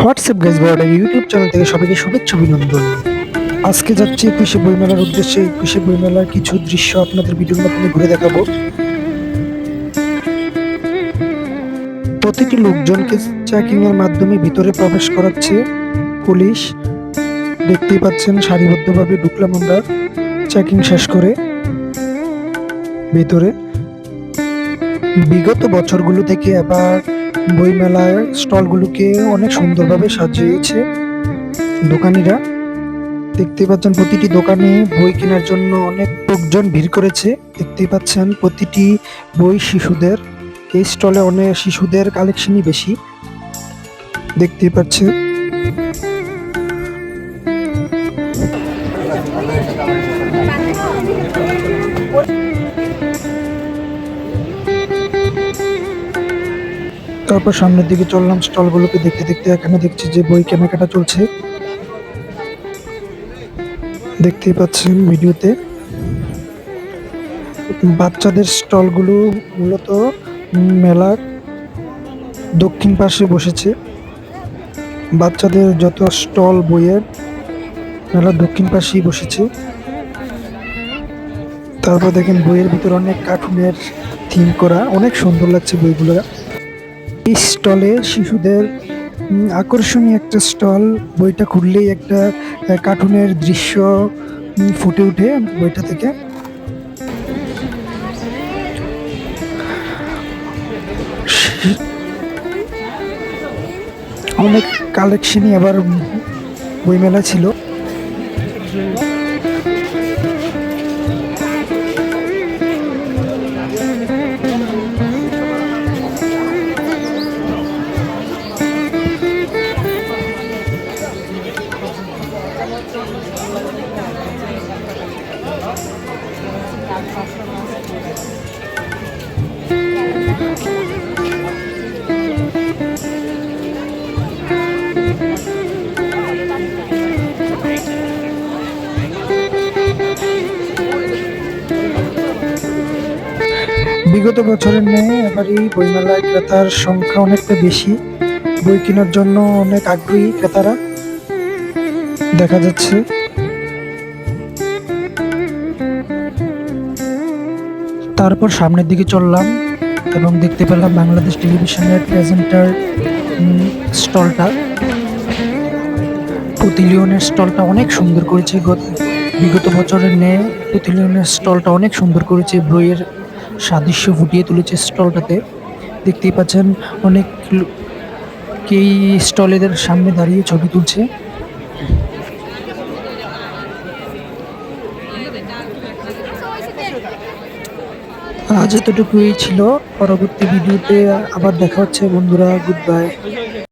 WhatsApp guys বড় YouTube channel থেকে সবাইকে শুভেচ্ছা অভিনন্দন। আজকে যাচ্ছি 21শে বইমেলার উদ্দেশ্যে। 21শে বইমেলার কিছু দৃশ্য আপনাদের ভিডিওর মাধ্যমে ঘুরে দেখাবো। প্রতিটি লোকজনকে চেকিং এর মাধ্যমে ভিতরে প্রবেশ করাচ্ছে পুলিশ। দেখতেই পাচ্ছেন সারিবদ্ধভাবে ঢুকলাম আমরা চেকিং শেষ করে ভিতরে। বিগত বছরগুলো থেকে আবার বইমেলার স্টলগুলোকে অনেক সুন্দরভাবে সাজিয়েছে দোকানিরা। দেখতে পাচ্ছেন প্রতিটি দোকানে বই কেনার জন্য অনেক লোকজন ভিড় করেছে। দেখতে পাচ্ছেন প্রতিটি বই শিশুদের। এই স্টলে অনেক শিশুদের কালেকশনই বেশি দেখতে পাচ্ছেন। তারপর সামনের দিকে চললাম স্টলগুলোকে দেখতে দেখতে। এখানে দেখছি যে বই কেনাকাটা চলছে, দেখতেই পাচ্ছেন ভিডিওতে। বাচ্চাদের স্টলগুলো মূলত মেলার দক্ষিণ পাশে বসেছে। বাচ্চাদের যত স্টল বইয়ের মেলার দক্ষিণ পাশেই বসেছে। তারপর দেখেন বইয়ের ভিতরে অনেক কার্টুনের থিম করা, অনেক সুন্দর লাগছে বইগুলো। এই স্টলে শিশুদের আকর্ষণীয় একটা স্টল। বইটা খুললেই একটা কার্টুনের দৃশ্য ফুটে ওঠে বইটা থেকে। অনেক কালেকশনই আবার বইমেলা ছিল। বিগত বছরের ন্যায় এবার এই বইমেলায় ক্রেতার সংখ্যা অনেকটা বেশি। বই কেনার জন্য অনেক আগ্রহী ক্রেতারা দেখা যাচ্ছে। তারপর সামনের দিকে চললাম এবং দেখতে পেলাম বাংলাদেশ টেলিভিশনের প্রেজেন্টার স্টলটা। পুতিলিয়নের স্টলটা অনেক সুন্দর করেছে। বিগত বছরের ন্যায় পুতিলিয়নের স্টলটা অনেক সুন্দর করেছে। বইয়ের সাদৃশ্য ফুটিয়ে তুলেছে স্টলটাতে। দেখতেই পাচ্ছেন অনেকেই স্টলেদের সামনে দাঁড়িয়ে ছবি তুলছে। আজ এতটুকুই ছিল। পরবর্তী ভিডিওতে আবার দেখা হচ্ছে বন্ধুরা। Good bye.